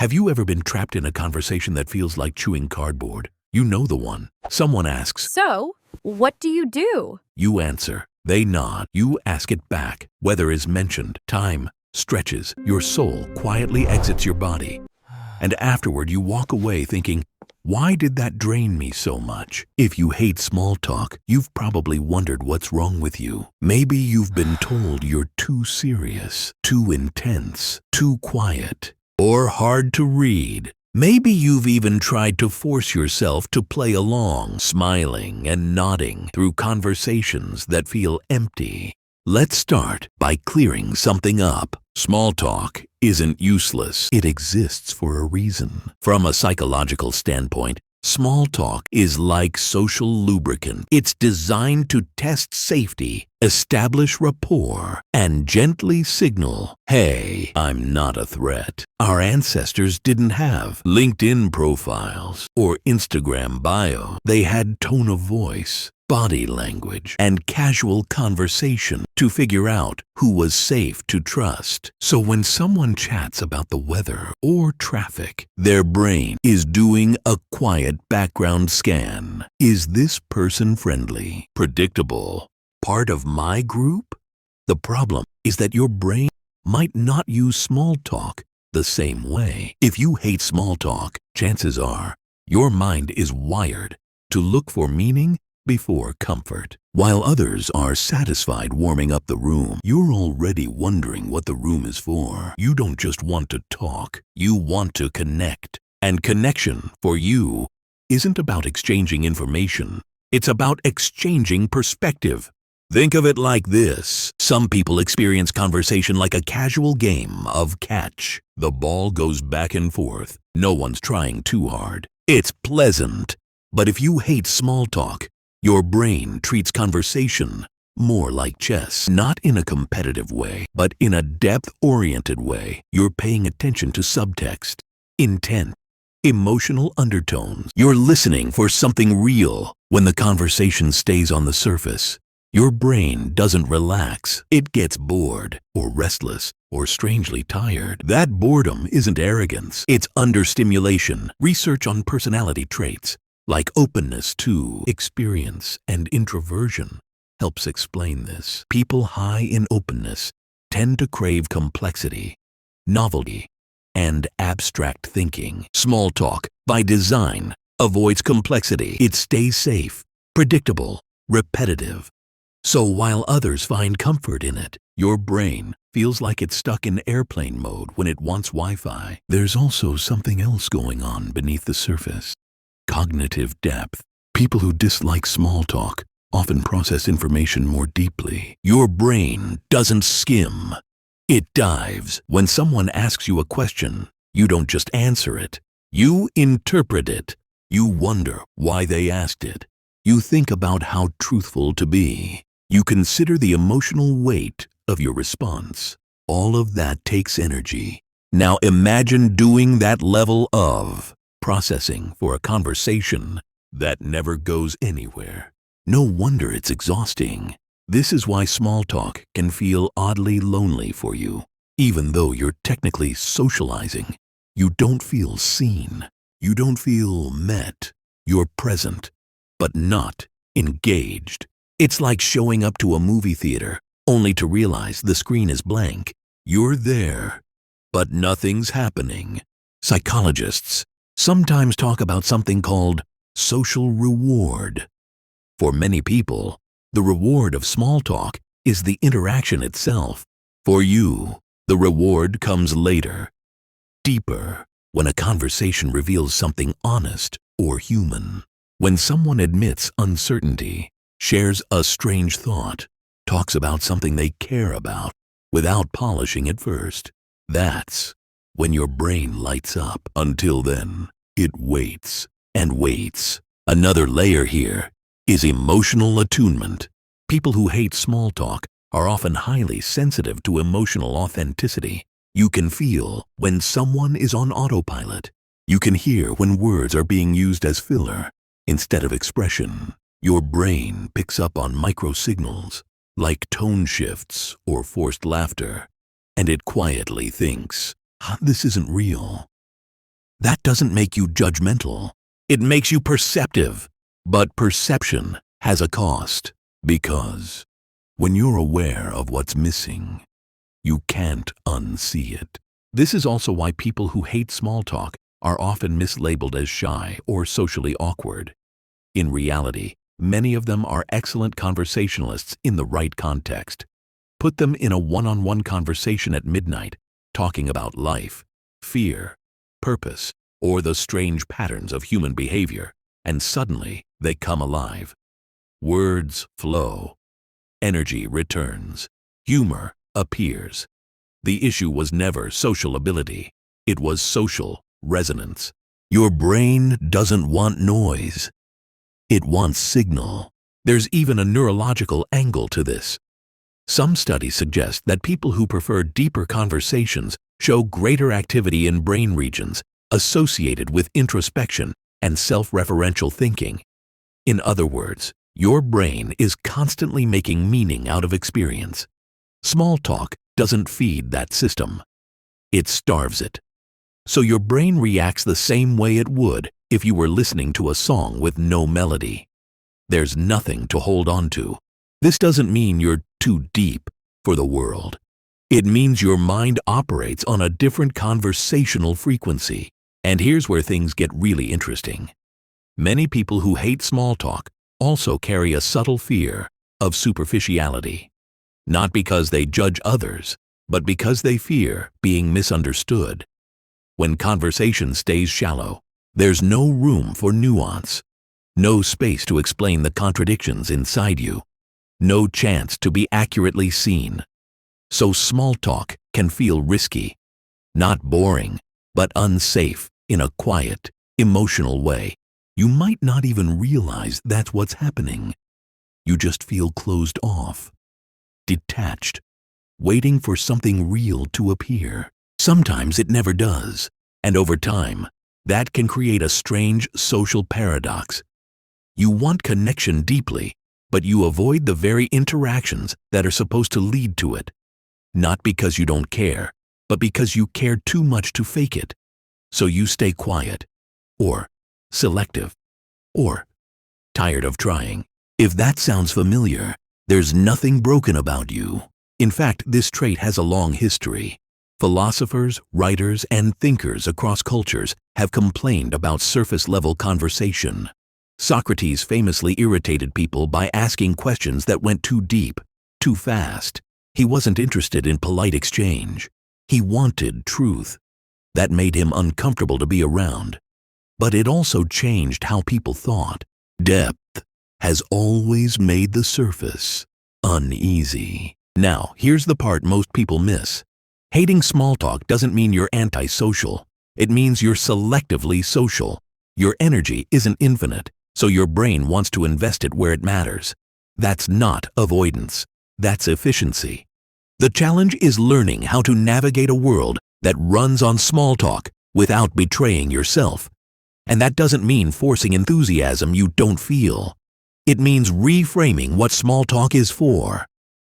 Have you ever been trapped in a conversation that feels like chewing cardboard? You know the one. Someone asks. So, what do you do? You answer. They nod. You ask it back. Weather is mentioned. Time stretches. Your soul quietly exits your body. And afterward, you walk away thinking, why did that drain me so much? If you hate small talk, you've probably wondered what's wrong with you. Maybe you've been told you're too serious, too intense, too quiet, or hard to read. Maybe you've even tried to force yourself to play along, smiling and nodding through conversations that feel empty. Let's start by clearing something up. Small talk isn't useless. It exists for a reason. From a psychological standpoint, small talk is like social lubricant. It's designed to test safety, establish rapport, and gently signal, hey, I'm not a threat. Our ancestors didn't have LinkedIn profiles or Instagram bio. They had tone of voice, body language, and casual conversation to figure out who was safe to trust. So when someone chats about the weather or traffic, their brain is doing a quiet background scan. Is this person friendly, predictable, part of my group? The problem is that your brain might not use small talk the same way. If you hate small talk, chances are your mind is wired to look for meaning before comfort. While others are satisfied warming up the room, you're already wondering what the room is for. You don't just want to talk, you want to connect. And connection, for you, isn't about exchanging information. It's about exchanging perspective. Think of it like this. Some people experience conversation like a casual game of catch. The ball goes back and forth. No one's trying too hard. It's pleasant. But if you hate small talk, your brain treats conversation more like chess, not in a competitive way, but in a depth-oriented way. You're paying attention to subtext, intent, emotional undertones. You're listening for something real. When the conversation stays on the surface, your brain doesn't relax. It gets bored or restless or strangely tired. That boredom isn't arrogance. It's understimulation. Research on personality traits, like openness to experience and introversion, helps explain this. People high in openness tend to crave complexity, novelty, and abstract thinking. Small talk, by design, avoids complexity. It stays safe, predictable, repetitive. So while others find comfort in it, your brain feels like it's stuck in airplane mode when it wants Wi-Fi. There's also something else going on beneath the surface. Cognitive depth. People who dislike small talk often process information more deeply. Your brain doesn't skim. It dives. When someone asks you a question, you don't just answer it. You interpret it. You wonder why they asked it. You think about how truthful to be. You consider the emotional weight of your response. All of that takes energy. Now imagine doing that level of processing for a conversation that never goes anywhere. No wonder it's exhausting. This is why small talk can feel oddly lonely for you. Even though you're technically socializing, you don't feel seen. You don't feel met. You're present, but not engaged. It's like showing up to a movie theater only to realize the screen is blank. You're there, but nothing's happening. Psychologists sometimes talk about something called social reward. For many people, the reward of small talk is the interaction itself. For you, the reward comes later, deeper, when a conversation reveals something honest or human. When someone admits uncertainty, shares a strange thought, talks about something they care about without polishing it first, that's when your brain lights up. Until then, it waits and waits. Another layer here is emotional attunement. People who hate small talk are often highly sensitive to emotional authenticity. You can feel when someone is on autopilot. You can hear when words are being used as filler instead of expression. Your brain picks up on microsignals like tone shifts or forced laughter, and it quietly thinks, this isn't real. That doesn't make you judgmental. It makes you perceptive. But perception has a cost, because when you're aware of what's missing, you can't unsee it. This is also why people who hate small talk are often mislabeled as shy or socially awkward. In reality, many of them are excellent conversationalists in the right context. Put them in a one-on-one conversation at midnight, talking about life, fear, purpose, or the strange patterns of human behavior, and suddenly they come alive. Words flow. Energy returns. Humor appears. The issue was never social ability. It was social resonance. Your brain doesn't want noise. It wants signal. There's even a neurological angle to this. Some studies suggest that people who prefer deeper conversations show greater activity in brain regions associated with introspection and self-referential thinking. In other words, your brain is constantly making meaning out of experience. Small talk doesn't feed that system. It starves it. So your brain reacts the same way it would if you were listening to a song with no melody. There's nothing to hold on to. This doesn't mean you're too deep for the world. It means your mind operates on a different conversational frequency. And here's where things get really interesting. Many people who hate small talk also carry a subtle fear of superficiality. Not because they judge others, but because they fear being misunderstood. When conversation stays shallow, there's no room for nuance, no space to explain the contradictions inside you, no chance to be accurately seen. So small talk can feel risky, not boring, but unsafe in a quiet, emotional way. You might not even realize that's what's happening. You just feel closed off, detached, waiting for something real to appear. Sometimes it never does, and over time, that can create a strange social paradox. You want connection deeply, but you avoid the very interactions that are supposed to lead to it. Not because you don't care, but because you care too much to fake it. So you stay quiet, or selective, or tired of trying. If that sounds familiar, there's nothing broken about you. In fact, this trait has a long history. Philosophers, writers, and thinkers across cultures have complained about surface-level conversation. Socrates famously irritated people by asking questions that went too deep, too fast. He wasn't interested in polite exchange. He wanted truth. That made him uncomfortable to be around. But it also changed how people thought. Depth has always made the surface uneasy. Now, here's the part most people miss. Hating small talk doesn't mean you're antisocial. It means you're selectively social. Your energy isn't infinite, so your brain wants to invest it where it matters. That's not avoidance. That's efficiency. The challenge is learning how to navigate a world that runs on small talk without betraying yourself. And that doesn't mean forcing enthusiasm you don't feel. It means reframing what small talk is for.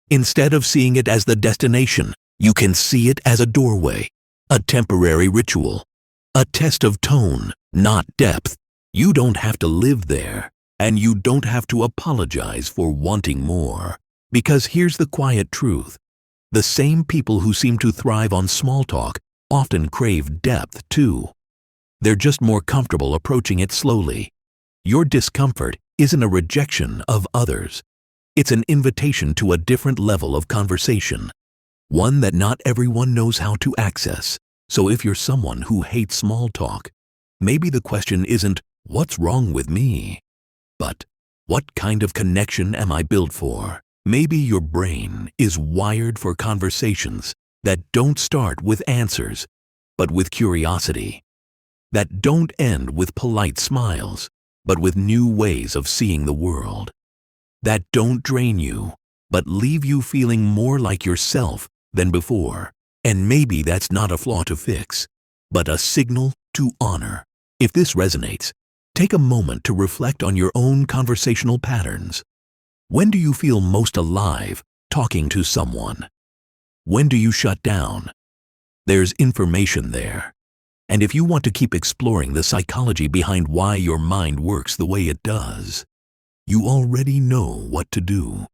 Instead of seeing it as the destination, you can see it as a doorway, a temporary ritual, a test of tone, not depth. You don't have to live there, and you don't have to apologize for wanting more. Because here's the quiet truth. The same people who seem to thrive on small talk often crave depth too. They're just more comfortable approaching it slowly. Your discomfort isn't a rejection of others. It's an invitation to a different level of conversation, one that not everyone knows how to access. So if you're someone who hates small talk, maybe the question isn't, "What's wrong with me?" but, "What kind of connection am I built for?" Maybe your brain is wired for conversations that don't start with answers, but with curiosity. That don't end with polite smiles, but with new ways of seeing the world. That don't drain you, but leave you feeling more like yourself than before. And maybe that's not a flaw to fix, but a signal to honor. If this resonates, take a moment to reflect on your own conversational patterns. When do you feel most alive talking to someone? When do you shut down? There's information there. And if you want to keep exploring the psychology behind why your mind works the way it does, you already know what to do.